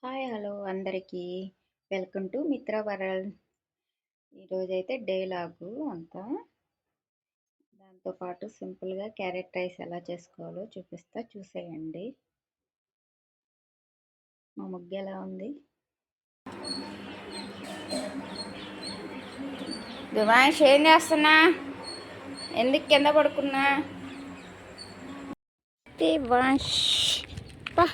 Hi hello అందరికీ welcome to మిత్ర world. ఈరోజైతే డే లాగు అంతా దాంతోపాటు సింపుల్గా క్యారెట్ రైస్ ఎలా చేసుకోవాలో చూసేయండి. మా ముగ్గు ఎలా ఉంది? దుమాష్ ఏం చేస్తున్నా? ఎందుకు కింద పడుకున్నా? దివాష్ పా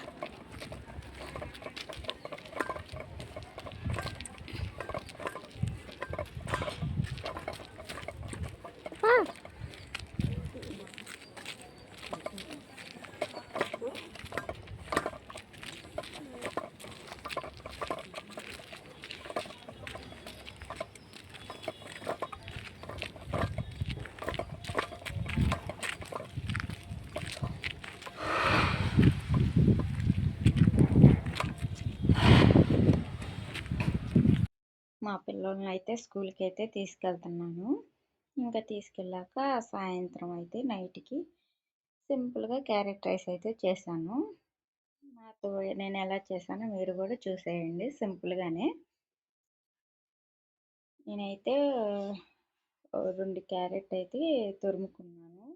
మా పిల్లల్ని అయితే స్కూల్కి అయితే తీసుకెళ్తున్నాను. ఇంకా తీసుకెళ్ళాక సాయంత్రం అయితే నైట్కి సింపుల్గా క్యారెట్ రైస్ అయితే చేశాను. నాతో నేను ఎలా చేశానో మీరు కూడా చూసేయండి. సింపుల్గానే నేనైతే 2 క్యారెట్ అయితే తురుముకున్నాను.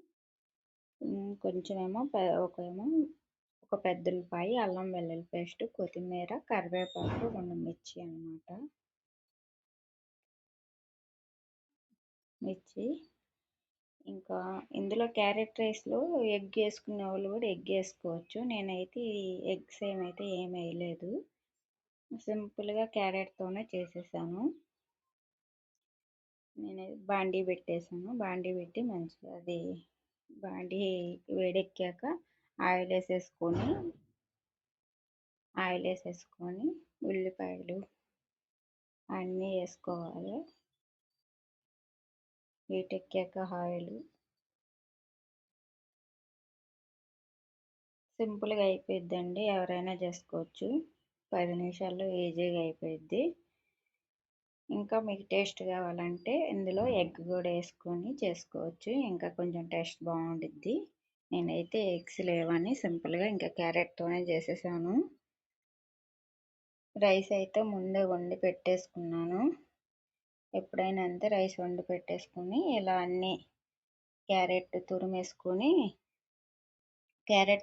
కొంచెమేమో ఒక పెద్ద ఉల్లిపాయ, అల్లం వెల్లుల్లి పేస్ట్, కొత్తిమీర, కరివేపాకు, 2 మిర్చి. ఇంకా ఇందులో క్యారెట్ రైస్లో ఎగ్ వేసుకునే వాళ్ళు కూడా ఎగ్ వేసుకోవచ్చు. నేనైతే ఎగ్స్ ఏమైతే ఏమి వేయలేదు, సింపుల్గా క్యారెట్తోనే చేసేసాను. నేనైతే బాండీ పెట్టేసాను. బాండీ పెట్టి మంచిగా అది బాండీ వేడెక్కాక ఆయిల్ వేసేసుకొని ఉల్లిపాయలు అన్నీ వేసుకోవాలి. వీటెక్కాక ఆయిల్ సింపుల్గా అయిపోయిద్దండి. ఎవరైనా చేసుకోవచ్చు. 10 నిమిషాల్లో ఈజీగా అయిపోయిద్ది. ఇంకా మీకు టేస్ట్ కావాలంటే ఇందులో ఎగ్ కూడా వేసుకొని చేసుకోవచ్చు. ఇంకా కొంచెం టేస్ట్ బాగుండిద్ది. నేనైతే ఎగ్స్ లేవని సింపుల్గా ఇంకా క్యారెట్తోనే చేసేసాను. రైస్ అయితే ముందే వండి పెట్టేసుకున్నాను. ఎప్పుడైనా అంతే, రైస్ వండి పెట్టేసుకుని ఇలా అన్నీ క్యారెట్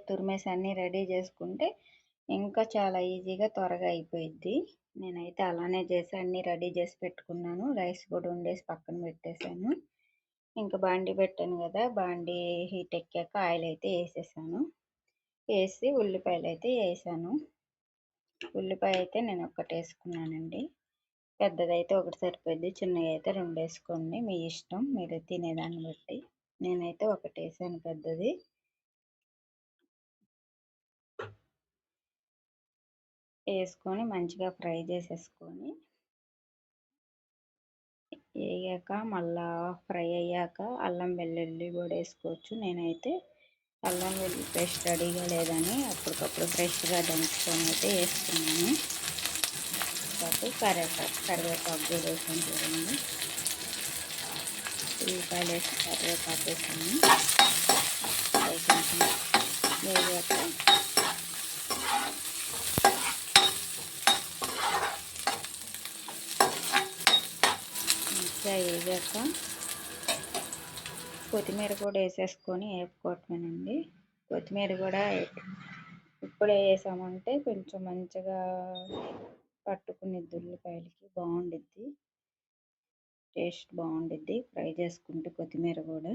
తురిమేసి అన్నీ రెడీ చేసుకుంటే ఇంకా చాలా ఈజీగా త్వరగా అయిపోయిద్ది. నేనైతే అలానే చేసి అన్నీ రెడీ చేసి పెట్టుకున్నాను. రైస్ కూడా వండేసి పక్కన పెట్టేశాను. ఇంకా బాండీ పెట్టాను కదా, బాండీ హీట్ ఎక్కాక ఆయిల్ అయితే వేసేసాను. వేసి ఉల్లిపాయలు అయితే వేసాను. ఉల్లిపాయ అయితే నేను ఒకటి వేసుకున్నానండి. పెద్దదైతే ఒకటి సరిపోద్ది, చిన్నగా అయితే 2 వేసుకోండి, మీ ఇష్టం, మీరు తినేదాన్ని బట్టి. నేనైతే ఒకటి వేసాను పెద్దది. వేసుకొని మంచిగా ఫ్రై చేసేసుకొని వేగాక మళ్ళా ఫ్రై అయ్యాక అల్లం వెల్లుల్లి కూడా వేసుకోవచ్చు. నేనైతే అల్లం వెల్లుల్లి పేస్ట్ రెడీగా లేదని అప్పటికప్పుడు ఫ్రెష్గా దంచుకొని అయితే వేసుకున్నాను. పాటు కరివేపాకు కూడా వేసాను చూడండి. ఉల్లిపాయలు వేసి కరివేపాకు వేసాను. అవి కొంచెం వేగాక మంచిగా వేగాక కొత్తిమీర కూడా వేసేసుకొని వేపుకోవటమేనండి. కొత్తిమీర కూడా ఇప్పుడే వేసామంటే కొంచెం మంచిగా పట్టుకునిద్ది, ఉల్లిపాయలకి బాగుండిద్ది, టేస్ట్ బాగుండిద్ది ఫ్రై చేసుకుంటే. కొత్తిమీర కూడా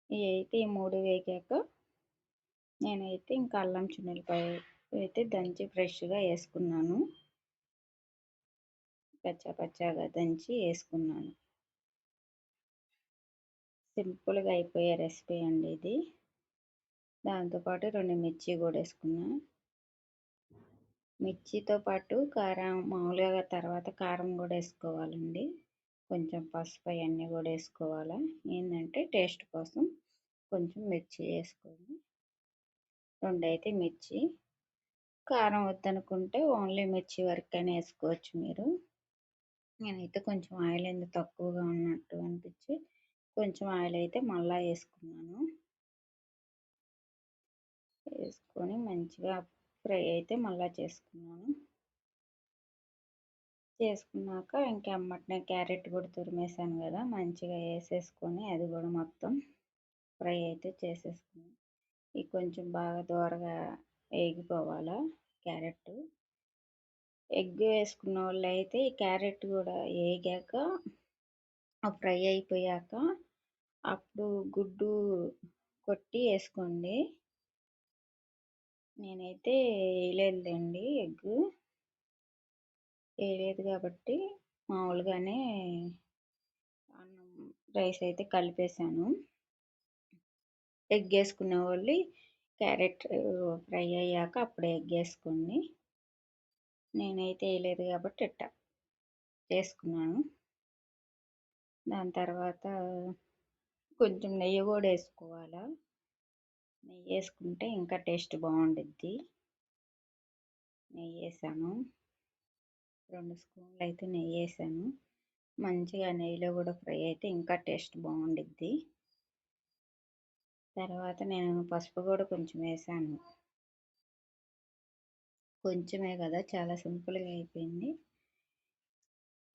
ఈ 3 వేగాక నేనైతే ఇంకా అల్లం చిన్నులపాయ అయితే దంచి ఫ్రెష్గా వేసుకున్నాను. పచ్చాగా దంచి వేసుకున్నాను. సింపుల్గా అయిపోయే రెసిపీ అండి ఇది. దాంతోపాటు 2 మిర్చి కూడా వేసుకున్నా. మిర్చితో పాటు కారం మామూలుగా తర్వాత కారం కూడా వేసుకోవాలండి. కొంచెం పసుపు అవన్నీ కూడా వేసుకోవాలి. ఏంటంటే టేస్ట్ కోసం కొంచెం మిర్చి వేసుకోండి. 2 అయితే మిర్చి. కారం వద్దనుకుంటే ఓన్లీ మిర్చి వరకైనా వేసుకోవచ్చు మీరు. నేనైతే కొంచెం ఆయిల్ ఎందుకు తక్కువగా ఉన్నట్టు అనిపించి కొంచెం ఆయిల్ అయితే మళ్ళా వేసుకున్నాను. వేసుకొని మంచిగా ఫ్రై అయితే మళ్ళీ చేసుకున్నాను. చేసుకున్నాక ఇంకా ఎమ్మటనే క్యారెట్ కూడా తురిమేసాను కదా, మంచిగా వేసేసుకొని అది కూడా మొత్తం ఫ్రై అయితే చేసేసుకున్నాను. ఇది కొంచెం బాగా దోరగా వేగిపోవాలా క్యారెట్. ఎగ్ వేసుకున్న వాళ్ళు అయితే ఈ క్యారెట్ కూడా వేగాక ఫ్రై అయిపోయాక అప్పుడు గుడ్డు కొట్టి వేసుకోండి. నేనైతే వేయలేదులేండి, ఎగ్ వేయలేదు కాబట్టి మామూలుగానే అన్నం రైస్ అయితే కలిపేసాను. ఎగ్ వేసుకునే వాళ్ళు క్యారెట్ ఫ్రై అయ్యాక అప్పుడు ఎగ్ వేసుకోండి. నేనైతే వేయలేదు కాబట్టి ఇట్టా చేసుకున్నాను. దాని తర్వాత కొంచెం నెయ్యి కూడా వేసుకోవాలా. నెయ్యి వేసుకుంటే ఇంకా టేస్ట్ బాగుండుద్ది. నెయ్యి వేసాను, 2 స్పూన్లు అయితే నెయ్యి వేసాను. మంచిగా నెయ్యిలో కూడా ఫ్రై అయితే ఇంకా టేస్ట్ బాగుండుద్ది. తర్వాత నేను పసుపు కూడా కొంచెం వేసాను. కొంచెమే కదా, చాలా సింపుల్గా అయిపోయింది.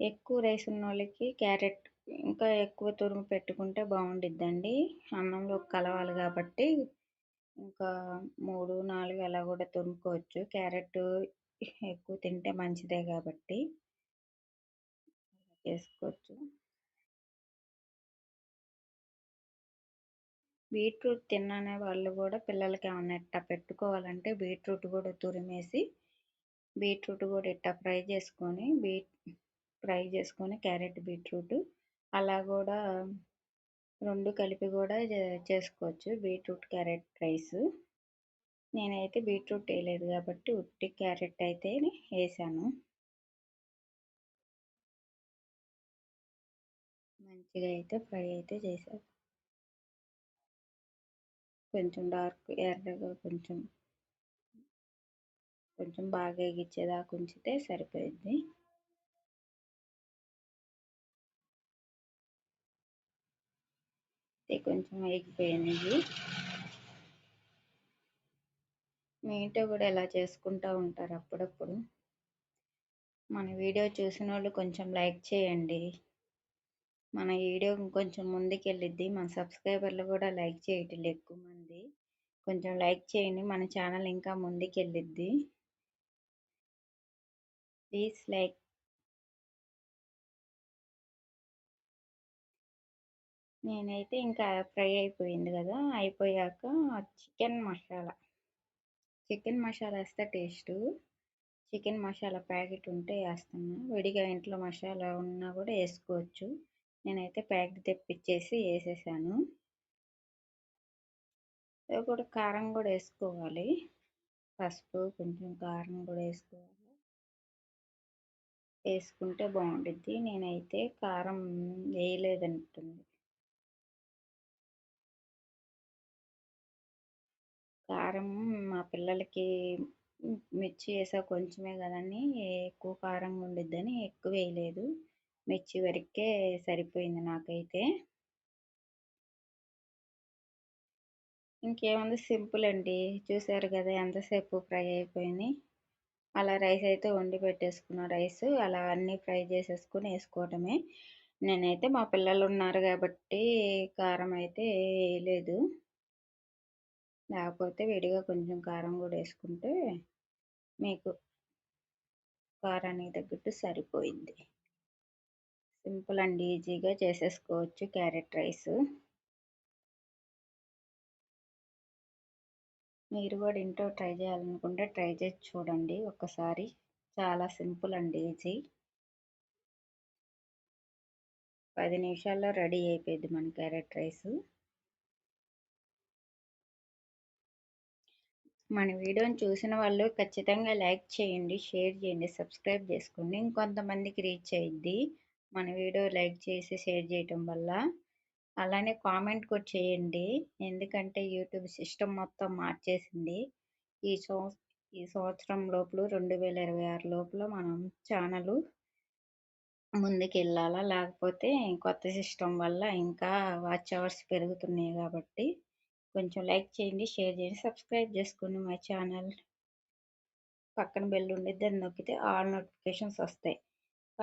ఎక్కువ రైస్ ఉన్న వాళ్ళకి క్యారెట్ ఇంకా ఎక్కువ తురుము పెట్టుకుంటే బాగుండిద్దండి. అన్నంలో కలవాలి కాబట్టి ఇంకా 3, 4 అలా కూడా తురుముకోవచ్చు. క్యారెట్ ఎక్కువ తింటే మంచిదే కాబట్టి చేసుకోవచ్చు. బీట్రూట్ తిననే వాళ్ళు కూడా పిల్లలకి ఏమన్నా ఇట్టా పెట్టుకోవాలంటే బీట్రూట్ కూడా తురిమేసి బీట్రూట్ కూడా ఇట్టా ఫ్రై చేసుకొని క్యారెట్ బీట్రూట్ అలా కూడా 2 కలిపి కూడా చేసుకోవచ్చు, బీట్రూట్ క్యారెట్ రైస్. నేనైతే బీట్రూట్ వేయలేదు కాబట్టి ఉట్టి క్యారెట్ అయితే వేసాను. మంచిగా అయితే ఫ్రై అయితే చేశాను. కొంచెం డార్క్ ఎర్రగా కొంచెం బాగా ఎగిచ్చేదాకా ఉంచితే సరిపోయింది. కొంచెం ఎగిపోయింది. మీ ఇంట్లో కూడా ఎలా చేసుకుంటూ ఉంటారు అప్పుడప్పుడు. మన వీడియో చూసిన వాళ్ళు కొంచెం లైక్ చేయండి. మన వీడియో కొంచెం ముందుకెళ్ళిద్ది. మన సబ్స్క్రైబర్లు కూడా లైక్ చేయటం ఎక్కువ మంది. కొంచెం లైక్ చేయండి, మన ఛానల్ ఇంకా ముందుకెళ్ళిద్ది. Please like. నేనైతే ఇంకా ఫ్రై అయిపోయింది కదా, అయిపోయాక చికెన్ మసాలా వేస్తే టేస్ట్. చికెన్ మసాలా ప్యాకెట్ ఉంటే వేస్తాను. విడిగా ఇంట్లో మసాలా ఉన్నా కూడా వేసుకోవచ్చు. నేనైతే ప్యాకెట్ తెప్పించేసి వేసేసాను. అది కూడా కారం కూడా వేసుకోవాలి. పసుపు కొంచెం కారం కూడా వేసుకుంటే బాగుంటుంది. నేనైతే కారం వేయలేదంటుంది. కారం మా పిల్లలకి మిర్చి వేసా కొంచెమే కదని ఎక్కువ కారంగా ఉండిద్దని ఎక్కువ వేయలేదు. మిర్చి వరకే సరిపోయింది నాకైతే. ఇంకేముంది, సింపుల్ అండి. చూసారు కదా ఎంతసేపు ఫ్రై అయిపోయింది. అలా రైస్ అయితే వండి పెట్టేసుకున్న రైస్ అలా అన్నీ ఫ్రై చేసేసుకుని వేసుకోవటమే. నేనైతే మా పిల్లలు ఉన్నారు కాబట్టి కారం అయితే వేయలేదు. లేకపోతే విడిగా కొంచెం కారం కూడా వేసుకుంటే మీకు కారానికి తగ్గట్టు సరిపోయింది. సింపుల్ అండి, ఈజీగా చేసేసుకోవచ్చు క్యారెట్ రైస్. మీరు కూడా ఇంట్లో ట్రై చేయాలనుకుంటే ట్రై చేసి చూడండి ఒక్కసారి. చాలా సింపుల్ అండి, ఈజీ. 10 నిమిషాల్లో రెడీ అయిపోయింది మన క్యారెట్ రైస్. మన వీడియోని చూసిన వాళ్ళు ఖచ్చితంగా లైక్ చేయండి, షేర్ చేయండి, సబ్స్క్రైబ్ చేసుకోండి. ఇంకొంతమందికి రీచ్ అయ్యిద్ది మన వీడియో లైక్ చేసి షేర్ చేయటం వల్ల. అలానే కామెంట్ కూడా చేయండి, ఎందుకంటే యూట్యూబ్ సిస్టమ్ మొత్తం మార్చేసింది. ఈ సంవత్సరం లోపల 2026 లోపల మనం ఛానల్ ముందుకు వెళ్ళాలా, లేకపోతే కొత్త సిస్టమ్ వల్ల ఇంకా వాచ్ అవర్స్ పెరుగుతున్నాయి కాబట్టి కొంచెం లైక్ చేయండి, షేర్ చేయండి, సబ్స్క్రైబ్ చేసుకోండి మై ఛానల్. పక్కన బెల్ ఉండిద్ది, అది నొక్కితే ఆల్ నోటిఫికేషన్స్ వస్తాయి.